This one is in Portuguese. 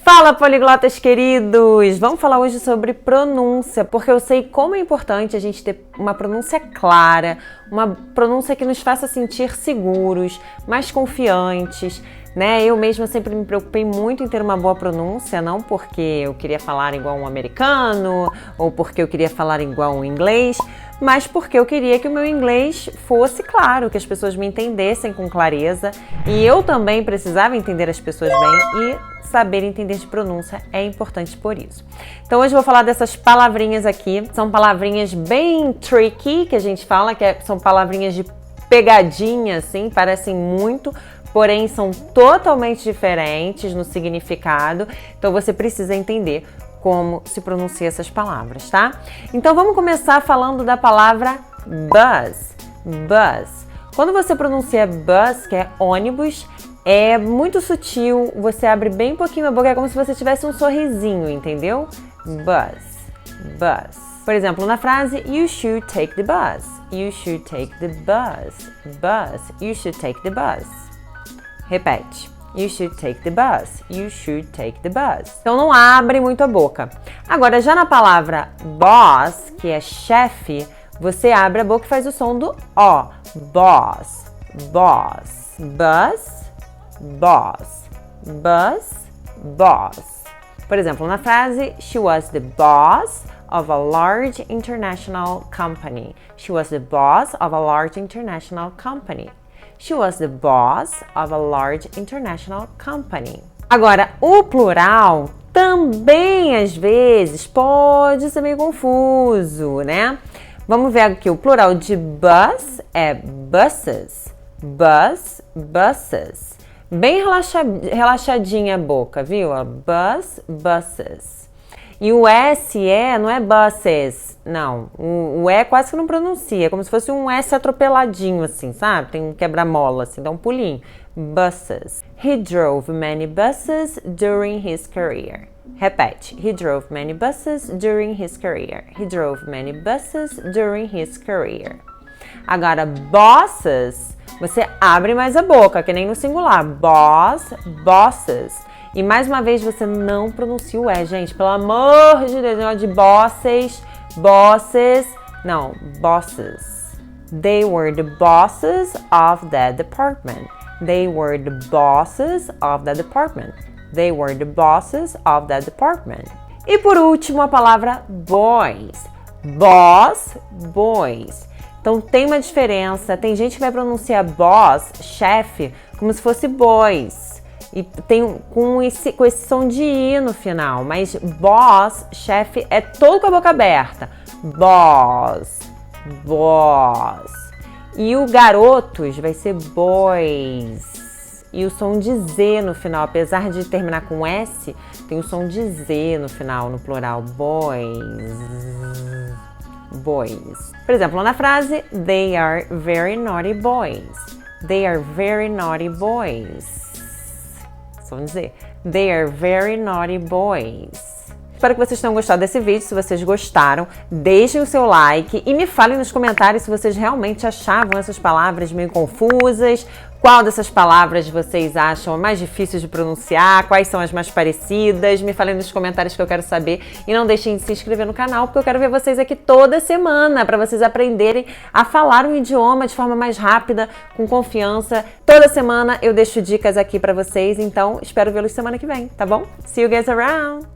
Fala, poliglotas queridos! Vamos falar hoje sobre pronúncia, porque eu sei como é importante a gente ter uma pronúncia clara, uma pronúncia que nos faça sentir seguros, mais confiantes, né? Eu mesma sempre me preocupei muito em ter uma boa pronúncia, não porque eu queria falar igual um americano ou porque eu queria falar igual um inglês, mas porque eu queria que o meu inglês fosse claro, que as pessoas me entendessem com clareza e eu também precisava entender as pessoas bem e saber entender de pronúncia é importante por isso. Então hoje eu vou falar dessas palavrinhas aqui, são palavrinhas bem tricky, que a gente fala, são palavrinhas de pegadinha, assim, parecem muito, porém são totalmente diferentes no significado, então você precisa entender como se pronuncia essas palavras, tá? Então vamos começar falando da palavra bus. Bus. Quando você pronuncia bus, que é ônibus, é muito sutil, você abre bem pouquinho a boca, é como se você tivesse um sorrisinho, entendeu? Bus, bus. Por exemplo, na frase, you should take the bus. You should take the bus. Bus, you should take the bus. Repete. You should take the bus. You should take the bus. Então não abre muito a boca. Agora, já na palavra boss, que é chefe, você abre a boca e faz o som do O. Boss, boss. Bus, boss, bus, boss. Por exemplo, na frase, she was the boss of a large international company. She was the boss of a large international company. She was the boss of a large international company. Agora, o plural também, às vezes, pode ser meio confuso, né? Vamos ver aqui, o plural de bus é buses. Bus, buses. Bem relaxadinha a boca, viu? Bus, buses. E o S-E não é buses, não. O E quase que não pronuncia, como se fosse um S atropeladinho, assim, sabe? Tem um quebra-mola, assim, dá um pulinho. Buses. He drove many buses during his career. Repete. He drove many buses during his career. He drove many buses during his career. Agora, bosses, você abre mais a boca, que nem no singular. Boss, bosses. E mais uma vez você não pronuncia o E, gente. Pelo amor de Deus, não de bosses, bosses. Não, bosses. They were the bosses of that department. They were the bosses of that department. They were the bosses of that department. E por último, a palavra boys. Boss, boys. Então tem uma diferença. Tem gente que vai pronunciar boss, chefe, como se fosse boys. E tem com esse som de I no final. Mas boss, chefe, é todo com a boca aberta. Boss, boss. E o garotos vai ser boys. E o som de Z no final, apesar de terminar com S, tem o som de Z no final, no plural. Boys. Boys. Por exemplo, na frase, they are very naughty boys. They are very naughty boys. Vamos dizer, they are very naughty boys. Espero que vocês tenham gostado desse vídeo. Se vocês gostaram, deixem o seu like e me falem nos comentários se vocês realmente achavam essas palavras meio confusas. Qual dessas palavras vocês acham mais difíceis de pronunciar? Quais são as mais parecidas? Me falem nos comentários que eu quero saber. E não deixem de se inscrever no canal, porque eu quero ver vocês aqui toda semana, para vocês aprenderem a falar um idioma de forma mais rápida, com confiança. Toda semana eu deixo dicas aqui para vocês, então espero vê-los semana que vem, tá bom? See you guys around!